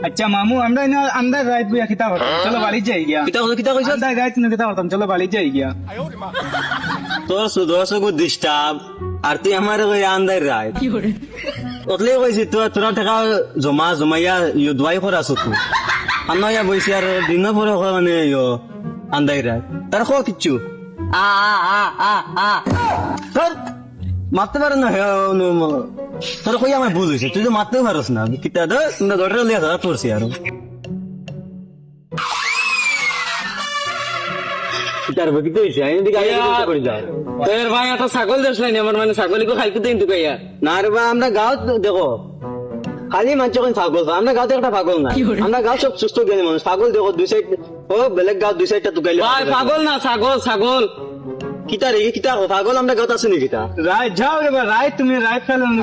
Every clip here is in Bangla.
আচ্ছা মামু আমরা না আন্দাজ রাইত বুয়া খিতা হতাম চলো বাড়ি যাই গিয়া কিতা কইছ আন্দাজ রাইত না খিতা হতাম চলো বাড়ি যাই গিয়া তোর সুদর্শক ডিস্টার্ব আর তুই আমার আন্দার রায় ওতলে কইছি তোরা টাকা জমাইয়া দোয়াই করা আছো তুই আমরা ইয়া বইছি আর দিন পরে মানে আন্দাই রায় তার খো কিচ্ছু মারতে পারে না তোর কই আমার ভুল হয়েছে তুই তো মারতেও পারস না কিতা তোমরা দরটা লিয়া ধরা পড়ছি আর ভাই এত ছাগল দেশ নাই আমার মানে ছাগলিকে খাইতে দিন তো কাইয়া না রে ভাই আমরা গাঁত দেখো খালি মানুষ এখন ছাগল আমরা গাঁতে একটা পাগল না আমরা গাঁও সব সুস্থ জ্ঞানী মানুষ পাগল দেখো দুই সাইড ও বেলেগ গাঁও দুই সাইডটা তুকাইলে ভাই পাগল না ছাগল ছাগল কিতা রে কিতা পাগল আমরা গাঁত আছি নি কিতা রাইত যাও রে ভাই রাইত তুমি রাইত ফেলো না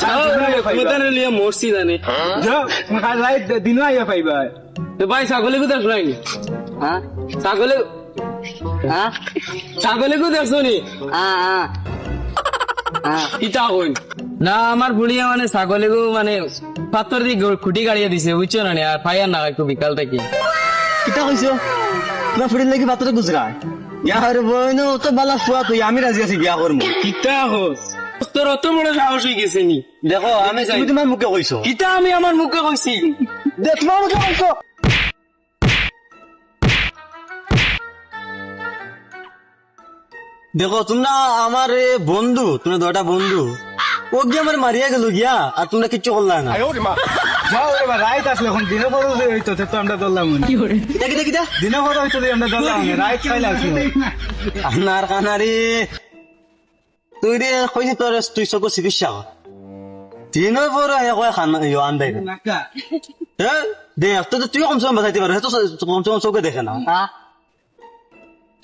ছাগল তুলান লিয়ে মরছি জানে যাও রাইত দিনও আইয়া পাইবা তো ভাই ছাগলিকে দেশ নাই হ্যাঁ ছাগলে হ্যাঁ ছাগলিকে দেশ নি কিতা হইন না আমার বুড়িয়া মানে ছাগলিকে মানে পাথর দিয়ে খুঁটি গাড়িয়ে দিছে বুঝছো না আর ফায়ার না একটু বিকাল থেকে কিতা কইছো না ফুড়ির লাগি বাতরে গুজরায় ইয়ার বইনো তো বালা ফুয়া তুই আমি রাজি আছি বিয়া করমু কিতা হোস তোর অত বড় সাহস হয়ে গেছে নি দেখো আমি তুমি তোমার মুখে কইছো কিতা আমি আমার মুখে কইছি দেখ তোমার মুখে কইছো দেখো তোমরা আমার বন্ধু তোমরা দুটা বন্ধু ও গিয়ে আমার মারিয়া গেল গিয়া আর তোমরা কিচ্ছু করলা না যাও রে ভাই রাইত আসলে এখন দিনও বড় হইতো তো আমরা ধরলাম কিতা কিতা দিনও বড় হইতো আমরা ধরলাম রাইত খাইলে আসলে আপনার কানারি তুই রে কইছি তোর তুই সব চিকিৎসা কর দিনের পর একবার খান আন্দাই দেখ তো তুই কম সময় বাজাইতে পারো তো কম সময় চোখে দেখে না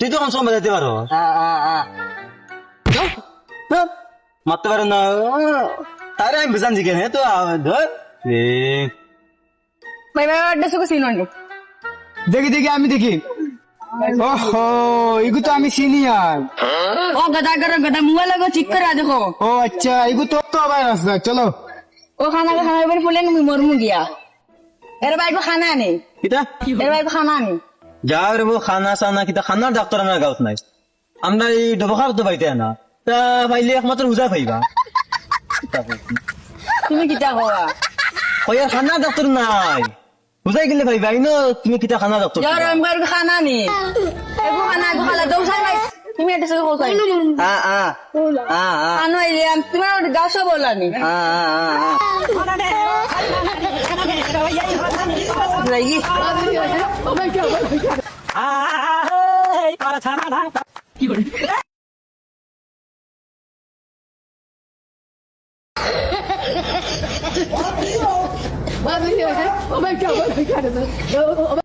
তুই তো কম সময় বাজাইতে পারো মারতে পারো না তারে আমি বুঝান জিজ্ঞেস তো ধর দেখি দেখি আমি দেখি ওহো এগু তো আমি সিনিয়র ও গদা করো গদা মোবাইল লাগো ঠিক করে দেখো ও আচ্ছা এগু তো তো আবার আসবে চলো ও খানা এবার বলে নি মরমু গিয়া এর ভাই খানা নেই কিতা এর ভাই খানা নেই যাও রে খানা সানা কিতা খানার ডাক্তার আমার গাঁত নাই আমরা এই ডবখার তো পাইতে না তা পাইলে একমাত্র উজা পাইবা তুমি কিতা হওয়া কইয়া খানার ডাক্তার নাই বুঝাই গেলে ভাই ভাই তুমি কিতা খানা ডাক্তার যার আমার খানা নেই এগো খানা গো খালা দৌ সাই নাই তুমি এটা সব কই আনো এলিয়াম তুমি গাছ বলানি লাগি Oh my God.